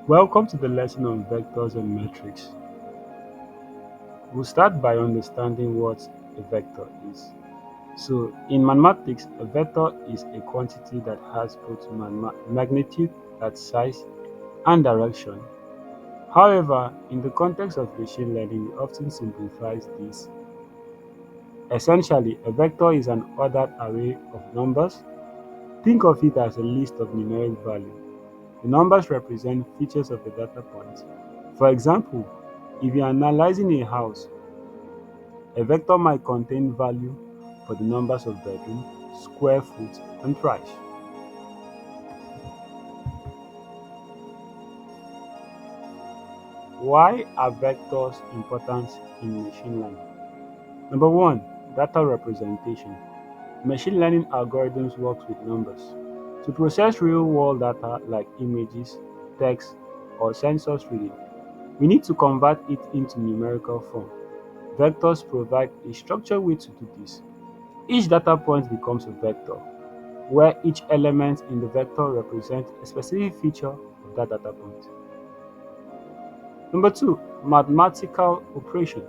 Welcome to the lesson on vectors and metrics. We'll start by understanding what a vector is. So, in mathematics, a vector is a quantity that has both magnitude, that's size, and direction. However, in the context of machine learning, we often simplify this. Essentially, a vector is an ordered array of numbers. Think of it as a list of numeric values. The numbers represent features of a data point. For example, if you're analyzing a house, a vector might contain value for the numbers of bedroom, square foot, and price. Why are vectors important in machine learning? Number one, data representation. Machine learning algorithms work with numbers. To process real-world data like images, text, or sensors reading, we need to convert it into numerical form. Vectors provide a structured way to do this. Each data point becomes a vector, where each element in the vector represents a specific feature of that data point. Number two, mathematical operation.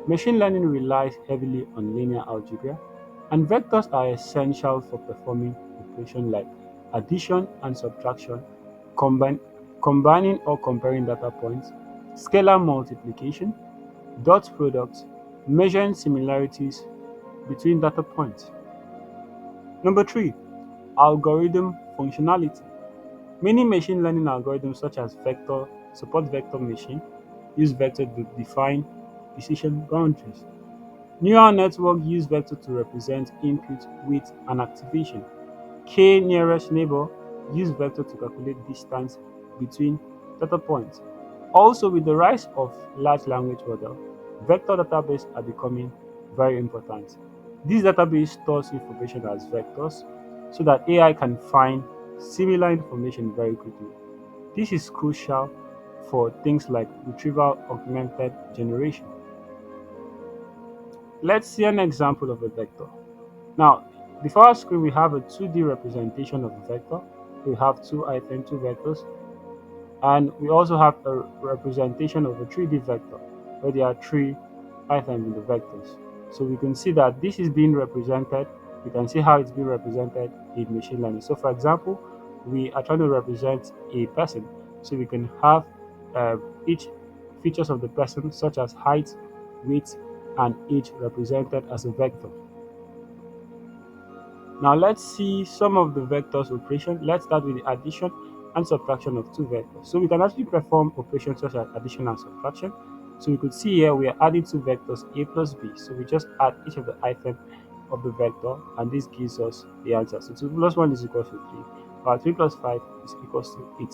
Machine learning relies heavily on linear algebra, and vectors are essential for performing operations like addition and subtraction, combine, combining or comparing data points, scalar multiplication, dot products, measuring similarities between data points. Number three, algorithm functionality. Many machine learning algorithms such as vector support vector machine use vector to define decision boundaries. Neural networks use vector to represent input, weight, and activation. K nearest neighbor use vector to calculate distance between data points. Also, with the rise of large language model, vector databases are becoming very important. This database stores information as vectors so that AI can find similar information very quickly. This is crucial for things like retrieval augmented generation. Let's see an example of a vector. Now, before our screen, we have a 2D representation of a vector. We have two vectors, and we also have a representation of a 3D vector where there are three items in the vectors. So we can see that this is being represented. We can see how it's being represented in machine learning. So, for example, we are trying to represent a person. So we can have uh, each features of the person, such as height, weight, and age, represented as a vector. Now let's see some of the vectors operation. Let's start with the addition and subtraction of two vectors. So we can actually perform operations such as addition and subtraction. So we could see here we are adding two vectors a plus b. So we just add each of the items of the vector, and this gives us the answer. So 2 plus 1 is equal to 3, while 3 plus 5 is equals to 8.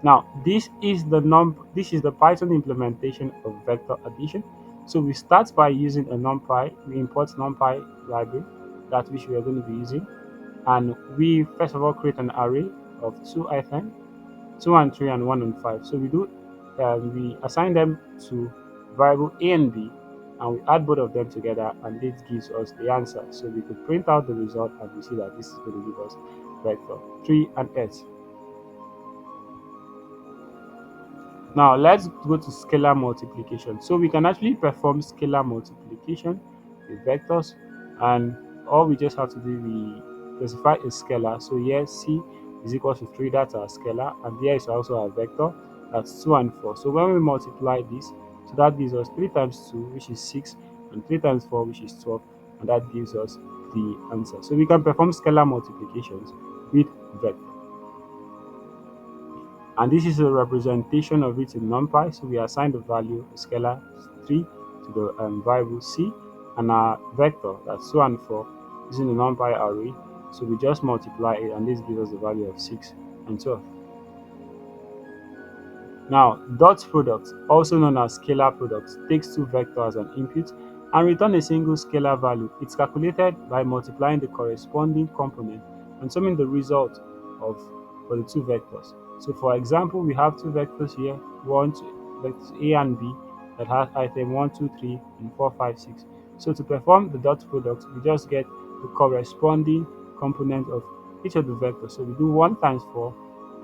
Now, this is the Python implementation of vector addition. So we start by using a NumPy. We import NumPy library, that which we are going to be using, and we first of all create an array of two items, 2 and 3 and 1 and 5. So we assign them to variable a and b, and we add both of them together, and this gives us the answer. So we could print out the result, and we see that this is going to give us vector 3 and 8. Now let's go to scalar multiplication. So we can actually perform scalar multiplication with vectors, and all we just have to do, we specify a scalar. So here c is equal to 3, that's our scalar, and there is also our vector, that's 2 and 4. So when we multiply this, so that gives us 3 times 2, which is 6, and 3 times 4, which is 12, and that gives us the answer. So we can perform scalar multiplications with vector. And this is a representation of it in NumPy. So we assign the value scalar 3 to the variable c, and our vector, that's 2 and 4, is in the NumPy array. So we just multiply it, and this gives us the value of 6 and 12. Now, dot product, also known as scalar product, takes two vectors as an input and return a single scalar value. It's calculated by multiplying the corresponding component and summing the result of for the two vectors. So, for example, we have two vectors here, vectors a and b, that has item 1, 2, 3, and 4, 5, 6. So, to perform the dot product, we just get the corresponding component of each of the vectors. So, we do 1 times 4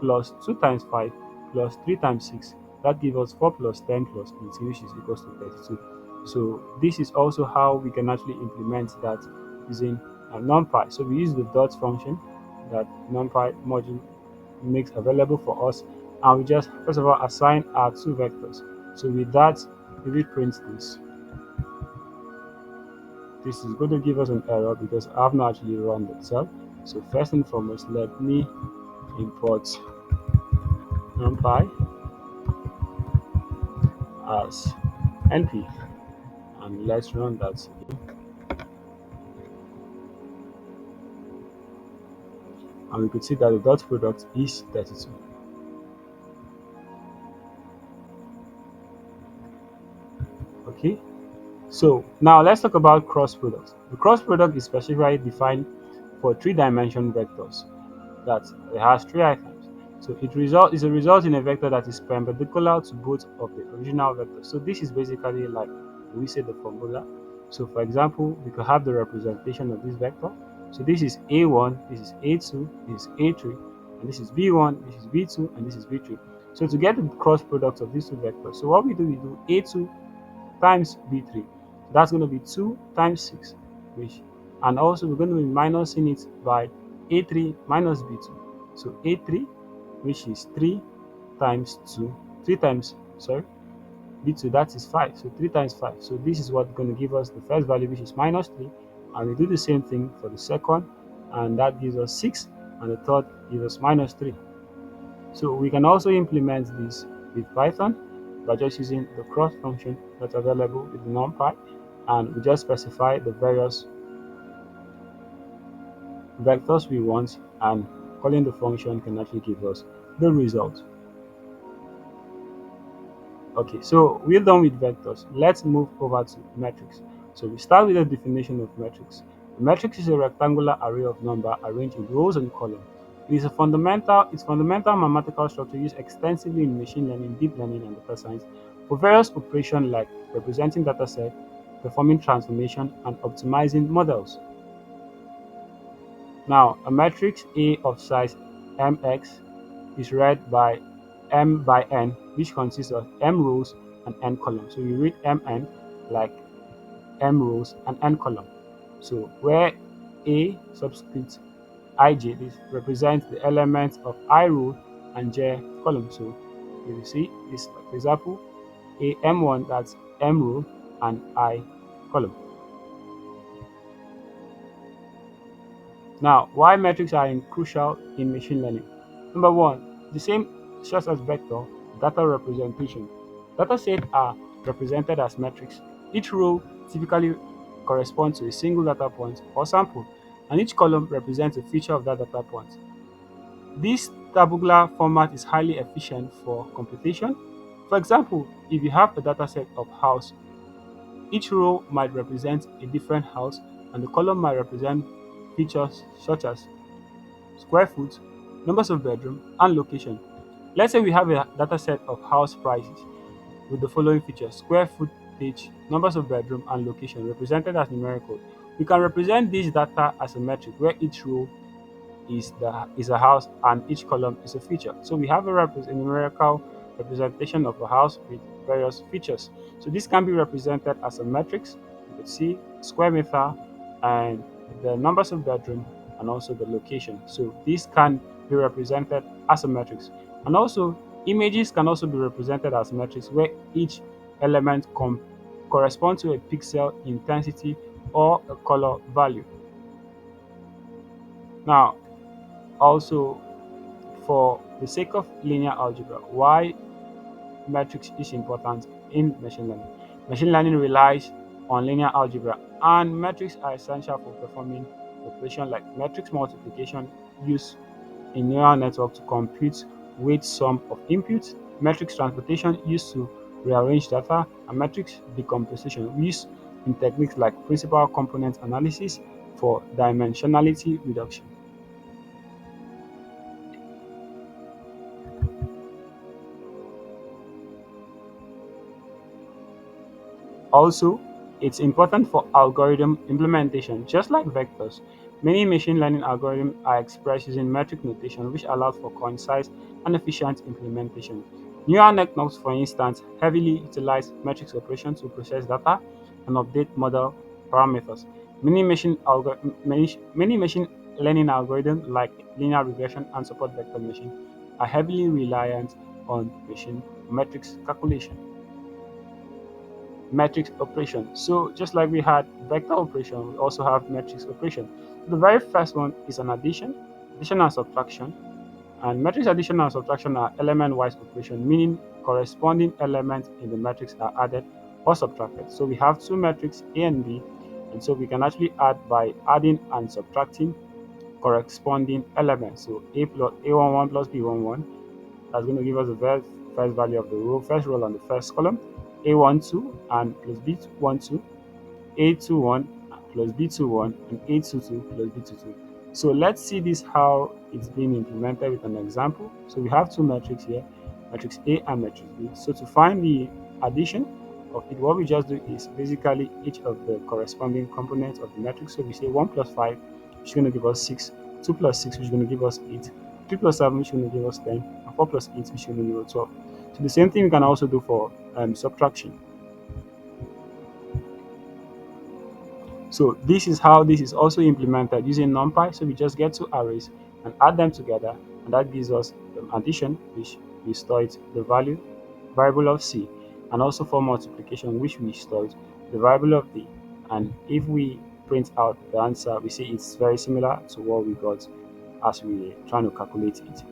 plus 2 times 5 plus 3 times 6. That gives us 4 plus 10 plus 18, which is equals to 32. So this is also how we can actually implement that using numpy. So we use the dot function that numpy module makes available for us, and we just first of all assign our two vectors. So with that, if we print this, this is going to give us an error because I have not actually run the cell. So first and foremost, let me import numpy as np, and let's run that. And we could see that the dot product is 32. Okay, so now let's talk about cross product. The cross product is specifically defined for three-dimensional vectors that it has three items. So it result is a result in a vector that is perpendicular to both of the original vectors. So this is basically like we say the formula. So for example, we could have the representation of this vector. So this is a1, this is a2, this is a3, and this is b1, this is b2, and this is b3. So to get the cross product of these two vectors, so what we do a2 times b3. That's going to be 2 times 6, which, and also we're going to be minusing it by a3 minus b2. So a3, which is 3 times 2, 3 times, sorry, b2, that is 5. So 3 times 5. So this is what's going to give us the first value, which is minus 3. And we do the same thing for the second, and that gives us 6. And the third gives us minus 3. So we can also implement this with Python by just using the cross function that's available with numpy, and we just specify the various vectors we want, and calling the function can actually give us the result. Okay, so we're done with vectors. Let's move over to metrics. So we start with the definition of metrics. A matrix is a rectangular array of numbers arranged in rows and columns. It's fundamental mathematical structure used extensively in machine learning, deep learning, and data science for various operations like representing dataset, performing transformation, and optimizing models. Now, a matrix A of size mx is read by m by n, which consists of m rows and n columns. So you read mn like m rows and n column. So where A subscript ij this represents the elements of I row and j column. So if you see this, for example, a m1, that's m row and I column. Now, why metrics are crucial in machine learning? Number one, the same just as vector, data representation. Data sets are represented as metrics. Each row typically corresponds to a single data point or sample, and each column represents a feature of that data point. This tabular format is highly efficient for computation. For example, if you have a dataset of house, each row might represent a different house, and the column might represent features such as square foot, numbers of bedroom, and location. Let's say we have a dataset of house prices with the following features: square footage, numbers of bedroom, and location represented as numerical. We can represent this data as a metric where each row is a house and each column is a feature. So we have a numerical representation of a house with various features. So this can be represented as a matrix. You could see square meter and the numbers of bedroom and also the location. So this can be represented as a matrix. And also images can also be represented as metrics where each element corresponds to a pixel intensity or a color value. Now, also, for the sake of linear algebra, why matrix is important in machine learning. Machine learning relies on linear algebra, and metrics are essential for performing operations like matrix multiplication used in neural network to compute weight sum of inputs, matrix transportation used to rearrange data, and matrix decomposition used in techniques like principal component analysis for dimensionality reduction. Also, It's important for algorithm implementation. Just like vectors, many machine learning algorithms are expressed using metric notation, which allows for concise and efficient implementation. Neural networks, for instance, heavily utilize metrics operations to process data and update model parameters. Many machine learning algorithms like linear regression and support vector machine are heavily reliant on machine metrics calculation. Matrix operation. So just like we had vector operation, we also have matrix operation. The very first one is an addition and subtraction. And matrix addition and subtraction are element-wise operation, meaning corresponding elements in the matrix are added or subtracted. So we have two matrices A and B, and so we can actually add by adding and subtracting corresponding elements. So A11 plus B11, that's going to give us the first value of the row, first row on the first column. A12 and plus B12, A21 plus B21, and A22 plus B22. So let's see this how it's being implemented with an example. So we have two metrics here, matrix A and matrix B. So to find the addition of it, what we just do is basically each of the corresponding components of the matrix. So we say 1 plus 5, which is going to give us 6, 2 plus 6, which is going to give us 8, 3 plus 7, which is going to give us 10, and 4 plus 8, which is going to give us 12. So the same thing we can also do for subtraction. So this is how this is also implemented using NumPy. So we just get two arrays and add them together, and that gives us addition, which we store it the value variable of C, and also for multiplication, which we store it the variable of D. And if we print out the answer, we see it's very similar to what we got as we were trying to calculate it.